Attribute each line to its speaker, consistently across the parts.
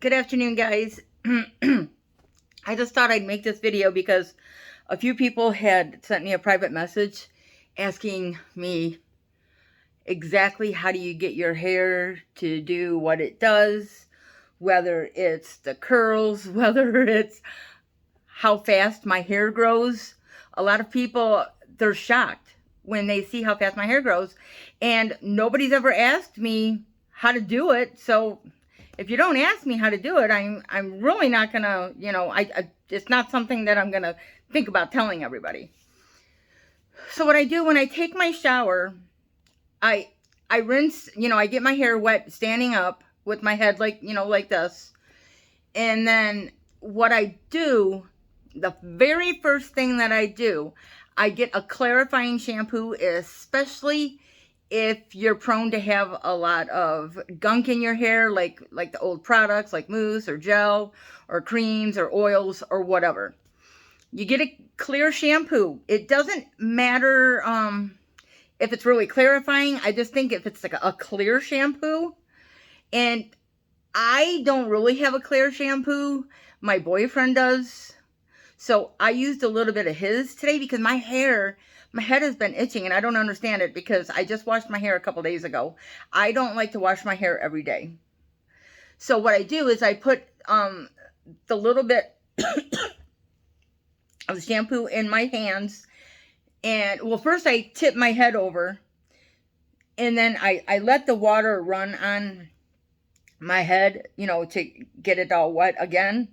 Speaker 1: Good afternoon, guys. I just thought I'd make this video because a few people had sent me a private message asking me exactly how do you get your hair to do what it does, whether it's the curls, whether it's how fast my hair grows. A lot of people, they're shocked when they see how fast my hair grows, and nobody's ever asked me how to do it. So if you don't ask me how to do it, I'm really not gonna, it's not something that I'm gonna think about telling everybody. So what I do when I take my shower, I I rinse, I get my hair wet standing up with my head like this. And then what I do, the very first thing that I do, I get a clarifying shampoo, especially if you're prone to have a lot of gunk in your hair, like the old products like mousse or gel or creams or oils or whatever. You get a clear shampoo. It doesn't matter if it's really clarifying. I just think if it's like a clear shampoo. And I don't really have a clear shampoo. My boyfriend does. So I used a little bit of his today because my head has been itching and I don't understand it because I just washed my hair a couple days ago. I don't like to wash my hair every day. So what I do is I put the little bit of the shampoo in my hands. And well, first I tip my head over and then I let the water run on my head, to get it all wet again.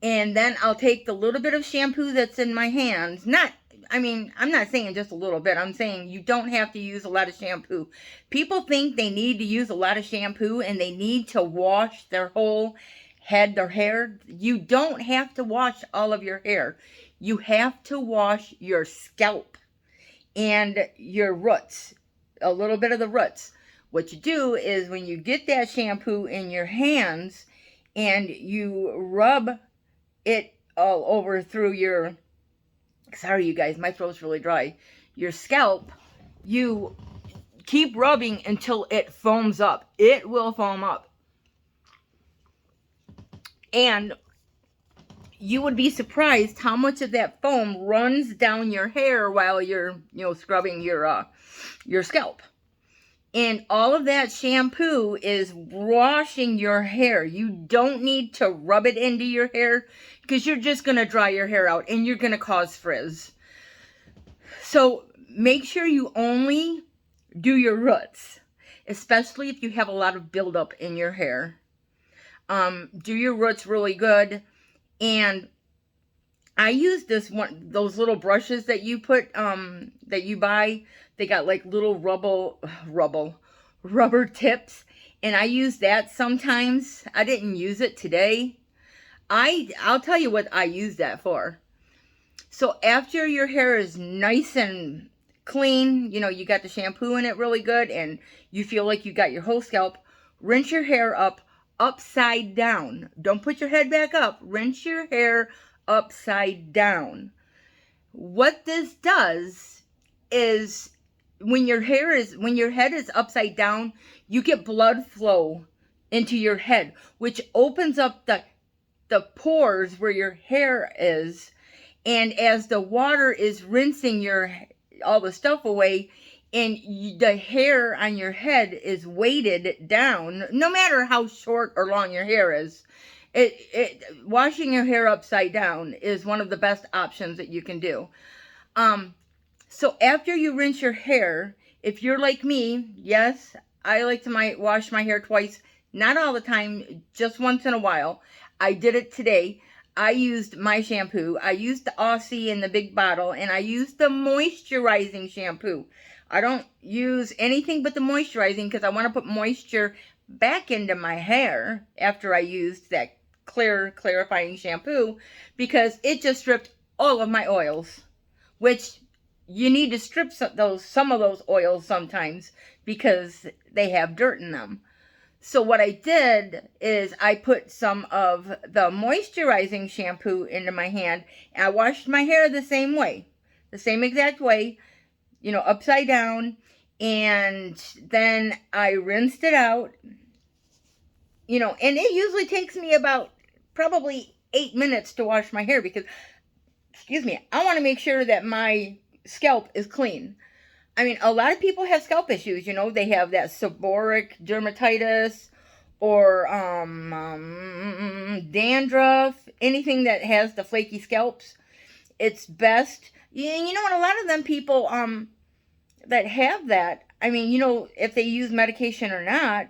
Speaker 1: And then I'll take the little bit of shampoo that's in my hands. I'm not saying just a little bit. I'm saying you don't have to use a lot of shampoo. People think they need to use a lot of shampoo and they need to wash their whole head, their hair. You don't have to wash all of your hair. You have to wash your scalp and your roots, a little bit of the roots. What you do is when you get that shampoo in your hands and you rub it all over through your, sorry you guys, my throat's really dry, your scalp, you keep rubbing until it foams up. It will foam up. And you would be surprised how much of that foam runs down your hair while you're, scrubbing your scalp. And all of that shampoo is washing your hair. You don't need to rub it into your hair because you're just going to dry your hair out and you're going to cause frizz. So make sure you only do your roots, especially if you have a lot of buildup in your hair. Do your roots really good. And I use those little brushes that you buy. They got like little rubber tips. And I use that sometimes. I didn't use it today. I'll tell you what I use that for. So after your hair is nice and clean, you got the shampoo in it really good and you feel like you got your whole scalp, rinse your hair up upside down. Don't put your head back up. Rinse your hair upside down. What this does is when your head is upside down, you get blood flow into your head, which opens up the pores where your hair is. And as the water is rinsing all the stuff away, and the hair on your head is weighted down, no matter how short or long your hair is, washing your hair upside down is one of the best options that you can do. So after you rinse your hair, if you're like me, yes, I like to wash my hair twice, not all the time, just once in a while. I did it today. I used my shampoo. I used the Aussie in the big bottle, and I used the moisturizing shampoo. I don't use anything but the moisturizing because I want to put moisture back into my hair after I used that clarifying shampoo because it just stripped all of my oils, which you need to strip some of those oils sometimes because they have dirt in them. So what I did is I put some of the moisturizing shampoo into my hand and I washed my hair the same way, the same exact way, upside down. And then I rinsed it out you know, and it usually takes me about probably 8 minutes to wash my hair because, excuse me, I want to make sure that my scalp is clean. I mean, a lot of people have scalp issues, you know, they have that seborrheic dermatitis or dandruff, anything that has the flaky scalps. It's best, you know, and a lot of them people that have that, I mean, you know, if they use medication or not,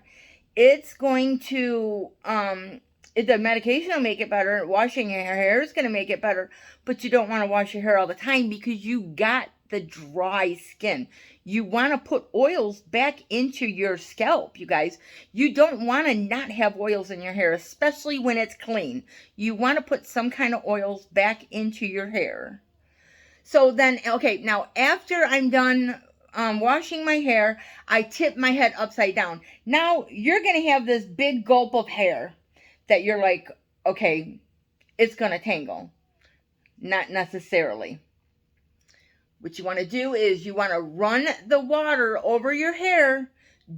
Speaker 1: it's going to the medication will make it better. Washing your hair is going to make it better, but you don't want to wash your hair all the time because you got the dry skin. You want to put oils back into your scalp, you guys. You don't want to not have oils in your hair, especially when it's clean. You want to put some kind of oils back into your hair. So then, okay, now after I'm done washing my hair, I tip my head upside down. Now you're going to have this big gulp of hair that you're like, okay, it's going to tangle. Not necessarily. What you want to do is you want to run the water over your hair.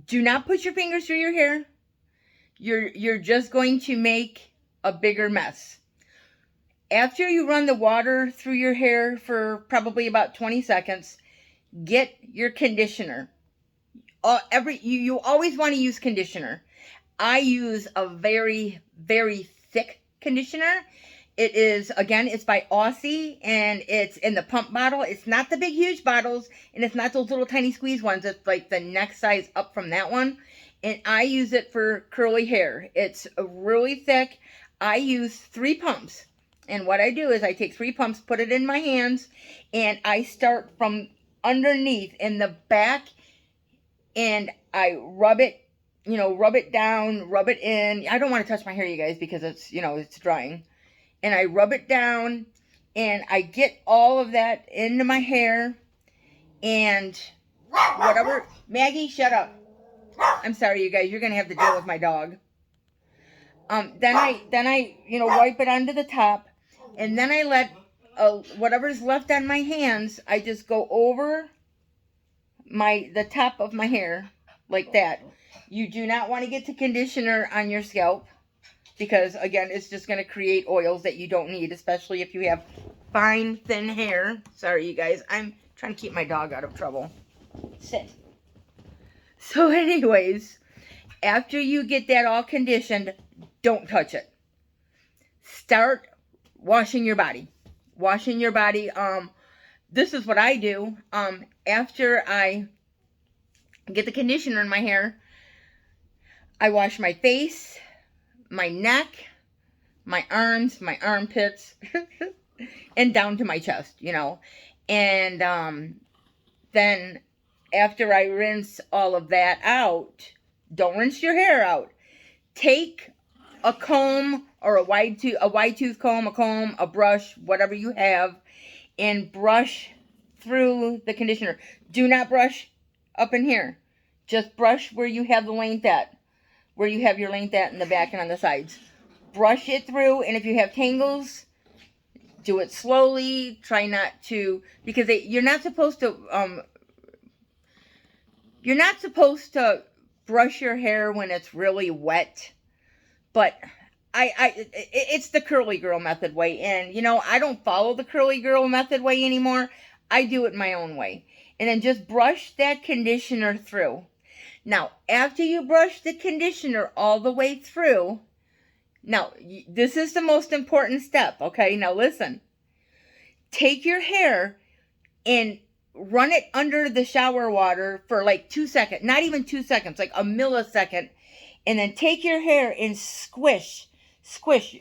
Speaker 1: Do not put your fingers through your hair. You're just going to make a bigger mess. After you run the water through your hair for probably about 20 seconds, get your conditioner. You always want to use conditioner. I use a very, very thick conditioner. It is, again, it's by Aussie, and it's in the pump bottle. It's not the big, huge bottles, and it's not those little tiny squeeze ones. It's like the next size up from that one. And I use it for curly hair. It's really thick. I use 3 pumps. And what I do is I take 3 pumps, put it in my hands, and I start from underneath in the back, and I rub it, you know, rub it down, rub it in. I don't want to touch my hair, you guys, because it's, you know, it's drying. And I rub it down, and I get all of that into my hair, and whatever. Maggie, shut up. I'm sorry, you guys. You're going to have to deal with my dog. Then I, you know, wipe it onto the top, and then I let whatever's left on my hands, I just go over the top of my hair like that. You do not want to get the conditioner on your scalp because, again, it's just going to create oils that you don't need, especially if you have fine, thin hair. Sorry, you guys. I'm trying to keep my dog out of trouble. Sit. So anyways, after you get that all conditioned, don't touch it. Start washing your body. Washing your body. This is what I do. After I get the conditioner in my hair, I wash my face, my neck, my arms, my armpits, and down to my chest, you know. And then after I rinse all of that out, don't rinse your hair out. Take a comb or a wide tooth comb, a brush, whatever you have, and brush through the conditioner. Do not brush up in here. Just brush where you have the length at. Where you have your length at in the back and on the sides. Brush it through, and if you have tangles, do it slowly. Try not to, because you're not supposed to brush your hair when it's really wet. But it's the curly girl method way, and you know, I don't follow the curly girl method way anymore. I do it my own way. And then just brush that conditioner through. Now, after you brush the conditioner all the way through, now, this is the most important step, okay? Now, listen. Take your hair and run it under the shower water for like 2 seconds. Not even 2 seconds, like a millisecond. And then take your hair and squish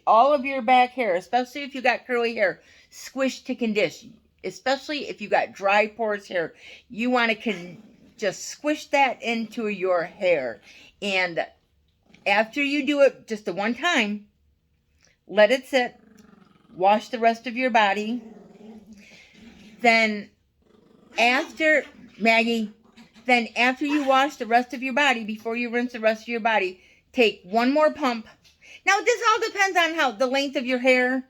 Speaker 1: all of your back hair, especially if you got curly hair. Squish to condition, especially if you got dry, porous hair. You want to just squish that into your hair. And after you do it just the one time, let it sit. Wash the rest of your body. Then after you wash the rest of your body, before you rinse the rest of your body, take one more pump. Now, this all depends on the length of your hair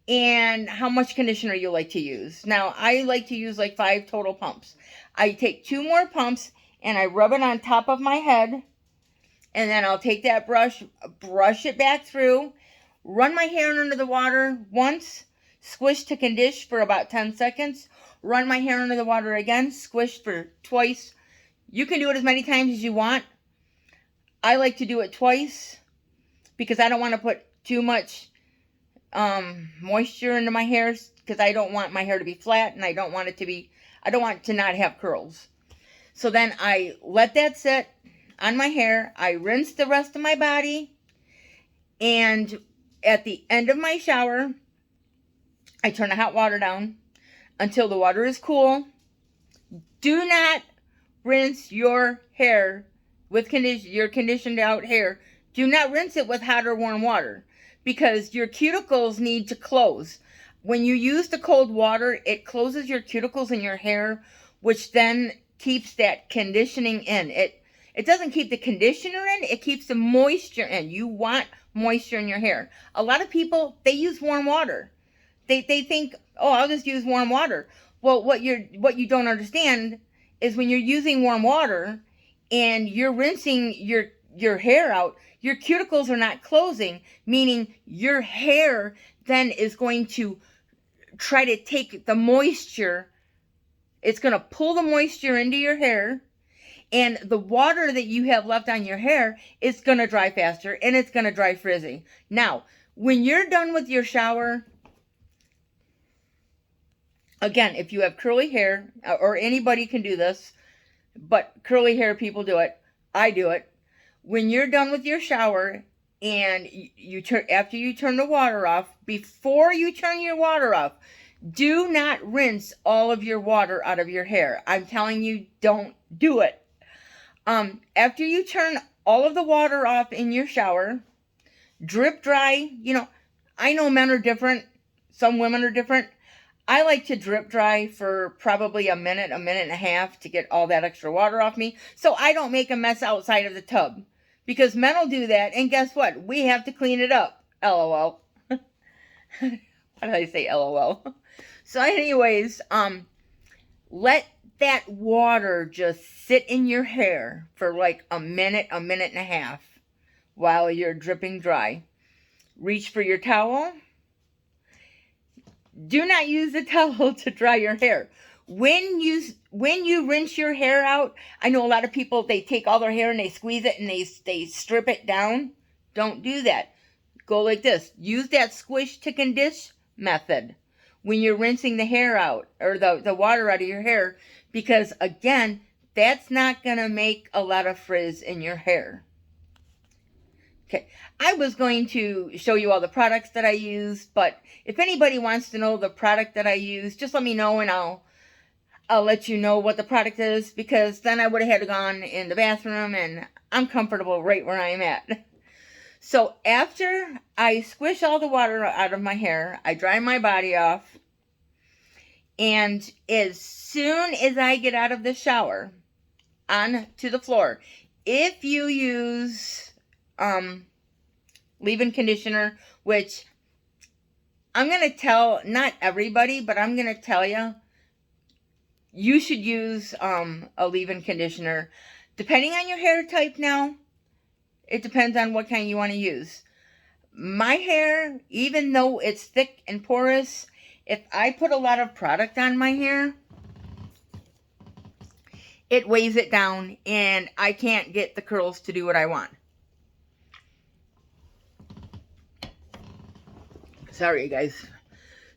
Speaker 1: and how much conditioner you like to use. Now, I like to use like 5 total pumps. I take 2 more pumps and I rub it on top of my head And then I'll take that brush it back through, run my hair under the water once, squish to condition for about 10 seconds, run my hair under the water again, squish for twice. You can do it as many times as you want. I like to do it twice because I don't want to put too much moisture into my hair, because I don't want my hair to be flat, and I don't want to not have curls. So then I let that sit on my hair. I rinse the rest of my body, and at the end of my shower, I turn the hot water down until the water is cool. Do not rinse your hair with your conditioned out hair. Do not rinse it with hot or warm water, because your cuticles need to close. When you use the cold water, it closes your cuticles in your hair, which then keeps that conditioning in. It doesn't keep the conditioner in, it keeps the moisture in. You want moisture in your hair. A lot of people, they use warm water. They think, oh, I'll just use warm water. Well, what you don't understand is when you're using warm water and you're rinsing your hair out, your cuticles are not closing, meaning your hair then is going to try to take the moisture. It's going to pull the moisture into your hair, and the water that you have left on your hair is going to dry faster, and it's going to dry frizzy. Now, when you're done with your shower, again, if you have curly hair, or anybody can do this, but curly hair people do it, I do it. When you're done with your shower and after you turn the water off, before you turn your water off, do not rinse all of your water out of your hair. I'm telling you, don't do it. After you turn all of the water off in your shower, drip dry. I know men are different. Some women are different. I like to drip dry for probably a minute and a half to get all that extra water off me, so I don't make a mess outside of the tub. Because men will do that, and guess what? We have to clean it up. LOL. Why did I say LOL? So anyways, let that water just sit in your hair for like a minute and a half while you're dripping dry. Reach for your towel. Do not use the towel to dry your hair. When you rinse your hair out, I know a lot of people, they take all their hair and they squeeze it and they strip it down. Don't do that. Go like this. Use that squish to condition method when you're rinsing the hair out, or the water out of your hair, because again, that's not going to make a lot of frizz in your hair. Okay, I was going to show you all the products that I use, but if anybody wants to know the product that I use, just let me know and I'll let you know what the product is, because then I would have had to gone in the bathroom, and I'm comfortable right where I'm at. So after I squish all the water out of my hair, I dry my body off, and as soon as I get out of the shower, on to the floor. If you use leave-in conditioner, which I'm going to tell, not everybody, but I'm going to tell you should use a leave-in conditioner. Depending on your hair type now, it depends on what kind you want to use. My hair, even though it's thick and porous, if I put a lot of product on my hair, it weighs it down and I can't get the curls to do what I want. Sorry, guys.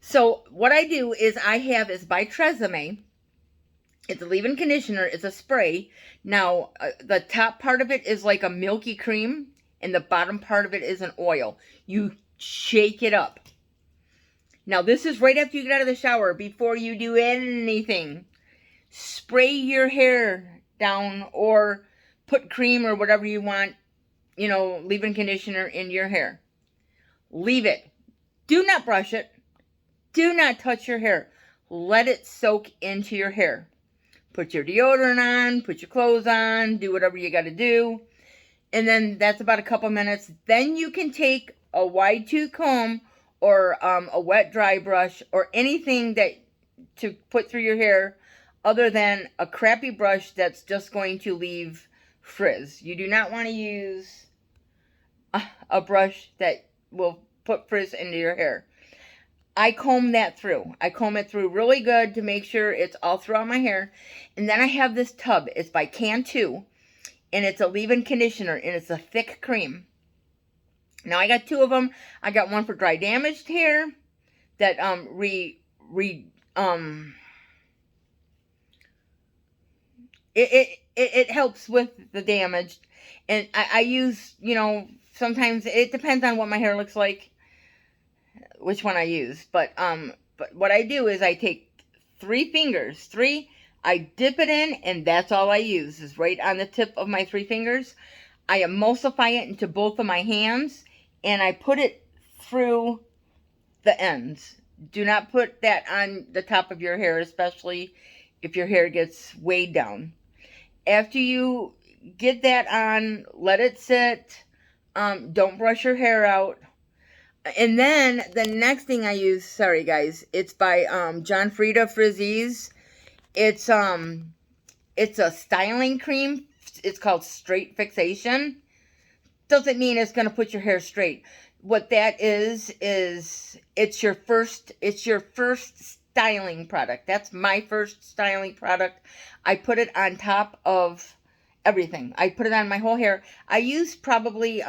Speaker 1: So what I do is is by Tresemme. It's a leave-in conditioner. It's a spray. Now, the top part of it is like a milky cream, and the bottom part of it is an oil. You shake it up. Now, this is right after you get out of the shower, before you do anything. Spray your hair down or put cream or whatever you want, leave-in conditioner in your hair. Leave it. Do not brush it. Do not touch your hair. Let it soak into your hair. Put your deodorant on, put your clothes on, do whatever you got to do. And then that's about a couple minutes. Then you can take a wide tooth comb or a wet dry brush or anything to put through your hair other than a crappy brush that's just going to leave frizz. You do not want to use a brush that will put frizz into your hair. I comb that through. I comb it through really good to make sure it's all throughout my hair. And then I have this tub. It's by Cantu. And it's a leave-in conditioner. And it's a thick cream. Now I got 2 of them. I got one for dry damaged hair that it helps with the damage. And I use, you know, sometimes it depends on what my hair looks like, which one I use. But what I do is I take 3 fingers, I dip it in, and that's all I use, is right on the tip of my 3 fingers. I emulsify it into both of my hands, and I put it through the ends. Do not put that on the top of your hair, especially if your hair gets weighed down. After you get that on, let it sit. Don't brush your hair out. And then the next thing I use, sorry guys, it's by John Frieda Frizzies. It's a styling cream. It's called Straight Fixation. Doesn't mean it's going to put your hair straight. What that is it's your first styling product. That's my first styling product. I put it on top of everything. I put it on my whole hair. I use probably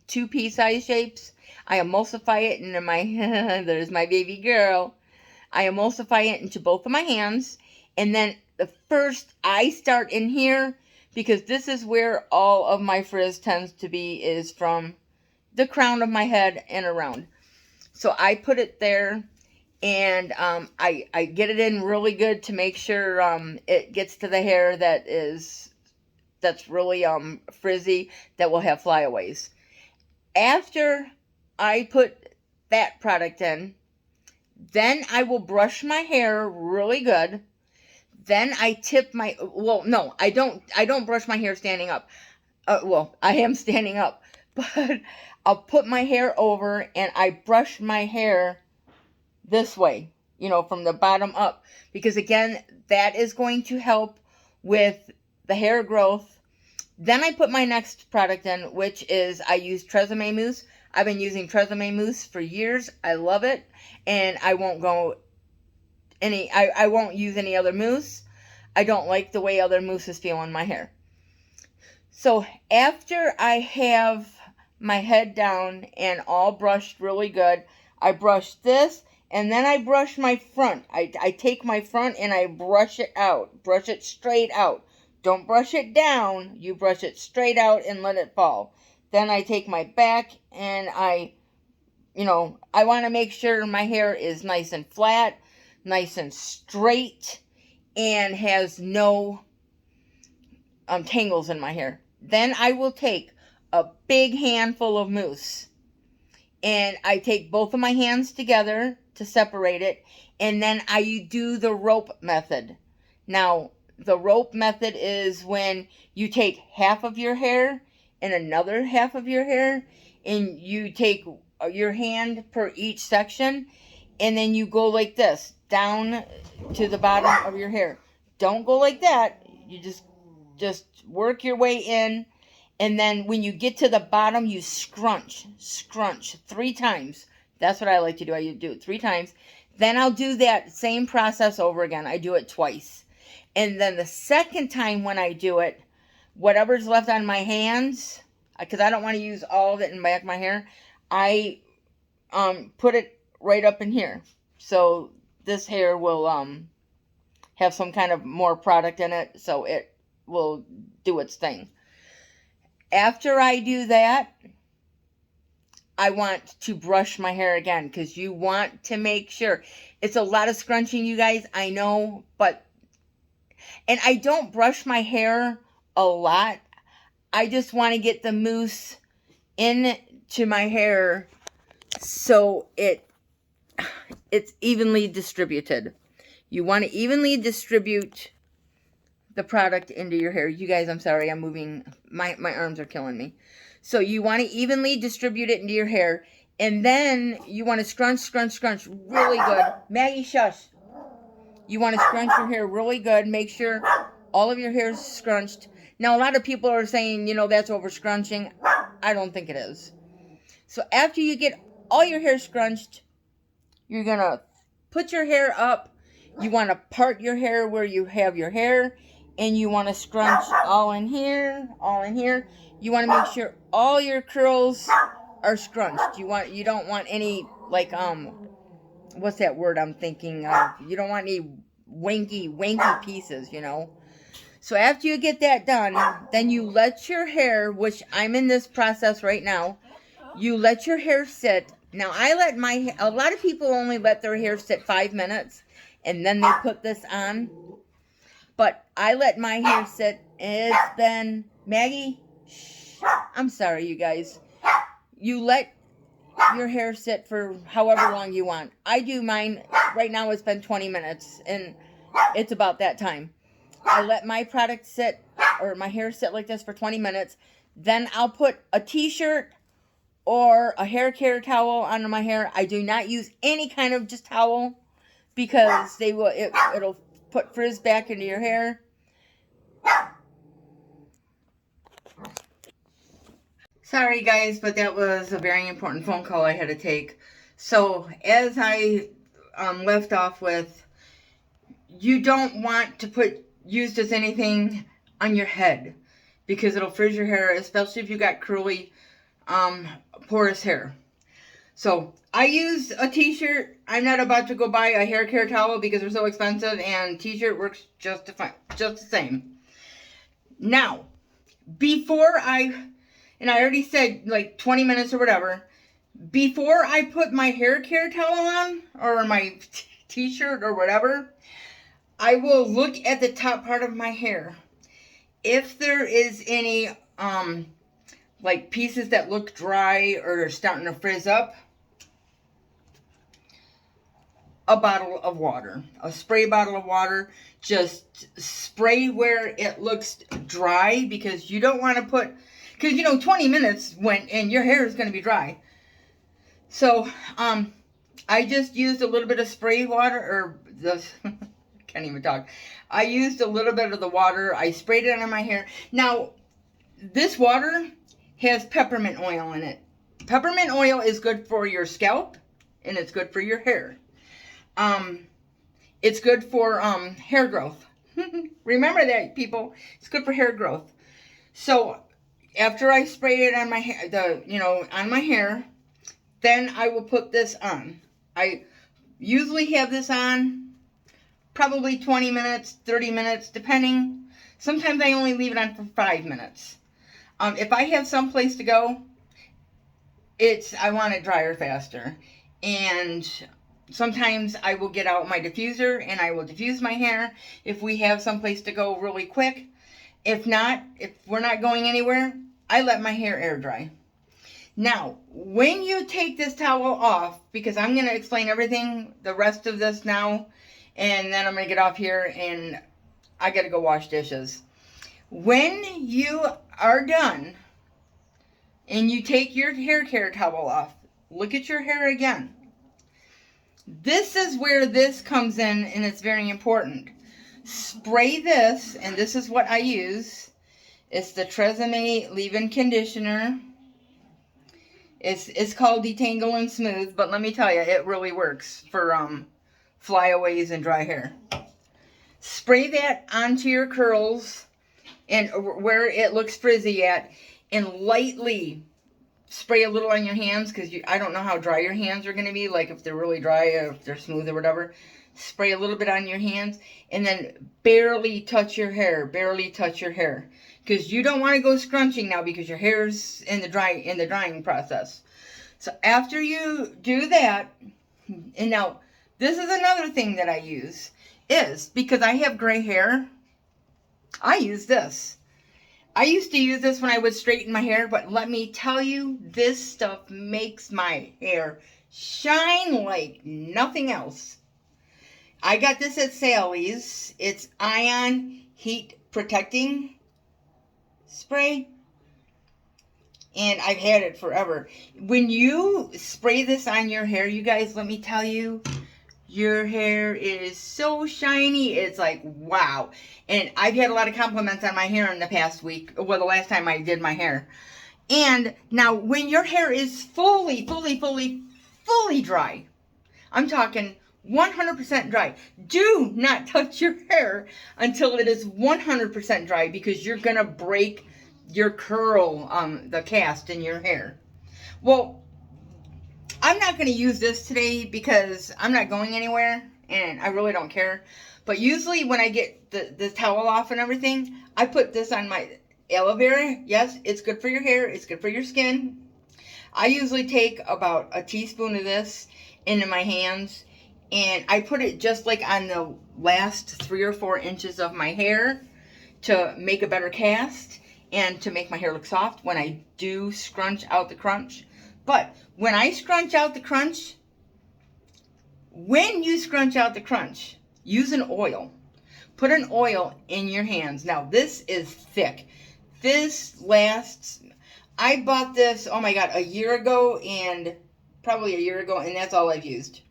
Speaker 1: 2 pea-size shapes. I emulsify it into my there's my baby girl. I emulsify it into both of my hands, and then the first I start in here, because this is where all of my frizz tends to be, is from the crown of my head and around. So I put it there, and I get it in really good to make sure it gets to the hair that's really frizzy, that will have flyaways. After I put that product in, then I will brush my hair really good. Then I tip my, well, no, I don't brush my hair standing up. Well, I am standing up, but I'll put my hair over and I brush my hair this way, you know, from the bottom up. Because again, that is going to help with the hair growth. Then I put my next product in, which is, I use Tresemme Mousse. I've been using Tresemme Mousse for years. I love it. And I won't I won't use any other mousse. I don't like the way other mousses feel in my hair. So after I have my head down and all brushed really good, I brush this, and then I brush my front. I take my front and I brush it out. Brush it straight out. Don't brush it down. You brush it straight out and let it fall. Then I take my back and I want to make sure my hair is nice and flat, nice and straight, and has no tangles in my hair. Then I will take a big handful of mousse, and I take both of my hands together to separate it, and then I do the rope method. Now, the rope method is when you take half of your hair and another half of your hair, and you take your hand per each section, and then you go like this, down to the bottom of your hair. Don't go like that. You just work your way in, and then when you get to the bottom, you scrunch 3 times. That's what I like to do. I do it 3 times. Then I'll do that same process over again. I do it twice. And then the second time when I do it, whatever's left on my hands, because I don't want to use all of it in the back of my hair, I put it right up in here. So this hair will have some kind of more product in it, so it will do its thing. After I do that, I want to brush my hair again, because you want to make sure. It's a lot of scrunching, you guys, I know, and I don't brush my hair a lot. I just want to get the mousse into my hair so it's evenly distributed. You want to evenly distribute the product into your hair. You guys, I'm sorry, I'm moving. My arms are killing me. So you want to evenly distribute it into your hair. And then you want to scrunch really good. Maggie, shush. You want to scrunch your hair really good. Make sure all of your hair is scrunched. Now, a lot of people are saying, you know, that's over scrunching. I don't think it is. So after you get all your hair scrunched, you're going to put your hair up. You want to part your hair where you have your hair. And you want to scrunch all in here, all in here. You want to make sure all your curls are scrunched. You don't want any, like, what's that word I'm thinking of? You don't want any wanky pieces, you know. So after you get that done, then you let your hair, which I'm in this process right now, you let your hair sit. Now, a lot of people only let their hair sit 5 minutes, and then they put this on. But I let my hair sit. It's been, Maggie, shh, I'm sorry, you guys. You let your hair sit for however long you want. I do mine, right now it's been 20 minutes, and it's about that time. I let my product sit, or my hair sit like this for 20 minutes. Then I'll put a t-shirt or a hair care towel under my hair. I do not use any kind of just towel because it'll put frizz back into your hair. Sorry guys, but that was a very important phone call I had to take. So as I left off with, you don't want to use this anything on your head because it'll frizz your hair, especially if you got curly, porous hair. So I use a t-shirt. I'm not about to go buy a hair care towel because they're so expensive, and t-shirt works just the same. Now, and I already said like 20 minutes or whatever, before I put my hair care towel on or my t-shirt or whatever, I will look at the top part of my hair. If there is any, like pieces that look dry or are starting to frizz up, a bottle of water, a spray bottle of water, just spray where it looks dry because you don't want to because you know 20 minutes went and your hair is going to be dry. So, I just used a little bit of spray water, or can't even talk. I used a little bit of the water. I sprayed it on my hair. Now, this water has peppermint oil in it. Peppermint oil is good for your scalp, and it's good for your hair. It's good for hair growth. Remember that, people. It's good for hair growth. So after I spray it on my hair, on my hair, then I will put this on. I usually have this on probably 20 minutes, 30 minutes, depending. Sometimes I only leave it on for 5 minutes. If I have someplace to go, I want it drier faster. And sometimes I will get out my diffuser and I will diffuse my hair if we have someplace to go really quick. If not, if we're not going anywhere, I let my hair air dry. Now, when you take this towel off, because I'm going to explain everything, the rest of this now, and then I'm going to get off here and I got to go wash dishes. When you are done and you take your hair care towel off, look at your hair again. This is where this comes in, and it's very important. Spray this, and this is what I use. It's the Tresemme leave-in conditioner. It's called Detangle and Smooth, but let me tell you, it really works for flyaways and dry hair. Spray that onto your curls and where it looks frizzy at, and lightly spray a little on your hands, because I don't know how dry your hands are going to be, like if they're really dry or if they're smooth or whatever. Spray a little bit on your hands and then barely touch your hair, because you don't want to go scrunching now because your hair's in the drying process. So after you do that, and now this is another thing that I use, is because I have gray hair, I use this. I used to use this when I would straighten my hair, but let me tell you, this stuff makes my hair shine like nothing else. I got this at Sally's. It's Ion Heat Protecting Spray. And I've had it forever. When you spray this on your hair, you guys, let me tell you, Your hair is so shiny. It's like, wow. And I've had a lot of compliments on my hair in the past week. Well, the last time I did my hair. And now when your hair is fully dry, I'm talking 100% dry. Do not touch your hair until it is 100% dry, because you're going to break your curl, the cast in your hair. Well, I'm not going to use this today because I'm not going anywhere and I really don't care. But usually when I get the towel off and everything, I put this on my aloe vera. Yes, it's good for your hair. It's good for your skin. I usually take about a teaspoon of this into my hands, and I put it just like on the last 3 or 4 inches of my hair to make a better cast and to make my hair look soft when I do scrunch out the crunch. But when I scrunch out the crunch, use an oil. Put an oil in your hands. Now, this is thick. This lasts, I bought this, oh my God, a year ago, and that's all I've used.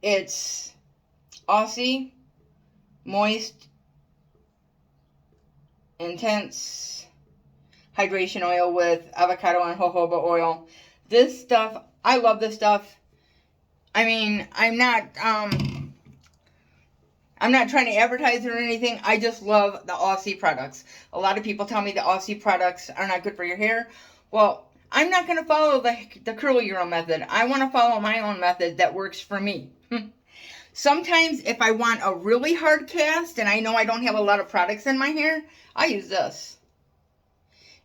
Speaker 1: It's Aussie Moist Intense Hydration Oil with avocado and jojoba oil. This stuff, I love this stuff. I mean, I'm not trying to advertise it or anything. I just love the Aussie products. A lot of people tell me the Aussie products are not good for your hair. Well, I'm not going to follow the Curly Girl method. I want to follow my own method that works for me. Sometimes if I want a really hard cast and I know I don't have a lot of products in my hair, I use this.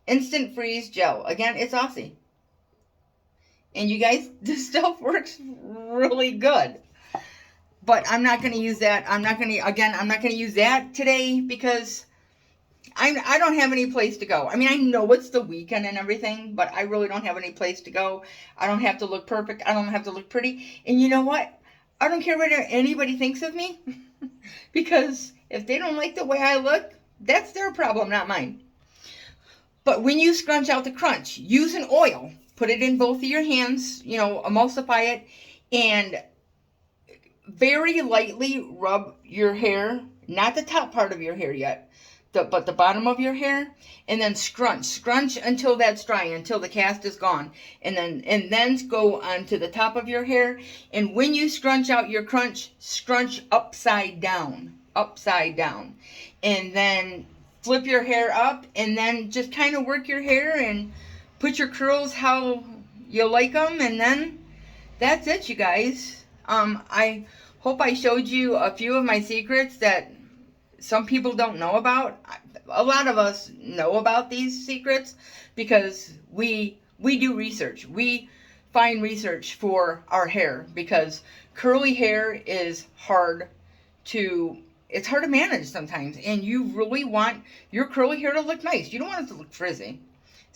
Speaker 1: Instant Freeze Gel. Again, it's Aussie. And you guys, this stuff works really good. But I'm not going to use that. I'm not going to use that today because I don't have any place to go. I mean, I know it's the weekend and everything, but I really don't have any place to go. I don't have to look perfect. I don't have to look pretty. And you know what? I don't care what anybody thinks of me. Because if they don't like the way I look, that's their problem, not mine. But when you scrunch out the crunch, use an oil. Put it in both of your hands, emulsify it, and very lightly rub your hair, not the top part of your hair yet, but the bottom of your hair, and then scrunch until that's dry, until the cast is gone, and then go onto the top of your hair. And when you scrunch out your crunch, scrunch upside down, and then flip your hair up, and then just kind of work your hair and put your curls how you like them, and then that's it, you guys. I hope I showed you a few of my secrets that some people don't know about. A lot of us know about these secrets because we do research. We find research for our hair because curly hair is hard to manage sometimes, and you really want your curly hair to look nice. You don't want it to look frizzy.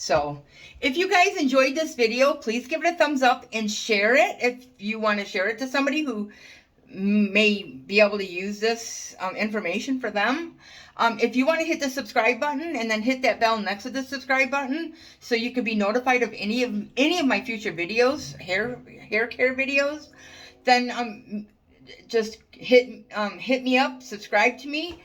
Speaker 1: So, if you guys enjoyed this video, please give it a thumbs up and share it if you want to share it to somebody who may be able to use this information for them. If you want to hit the subscribe button and then hit that bell next to the subscribe button so you can be notified of any of my future videos, hair care videos, then just hit me up, subscribe to me.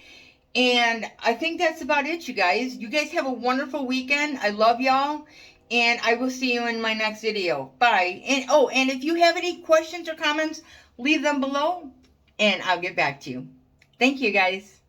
Speaker 1: And I think that's about it, you guys. You guys have a wonderful weekend. I love y'all. And I will see you in my next video. Bye. And if you have any questions or comments, leave them below. And I'll get back to you. Thank you, guys.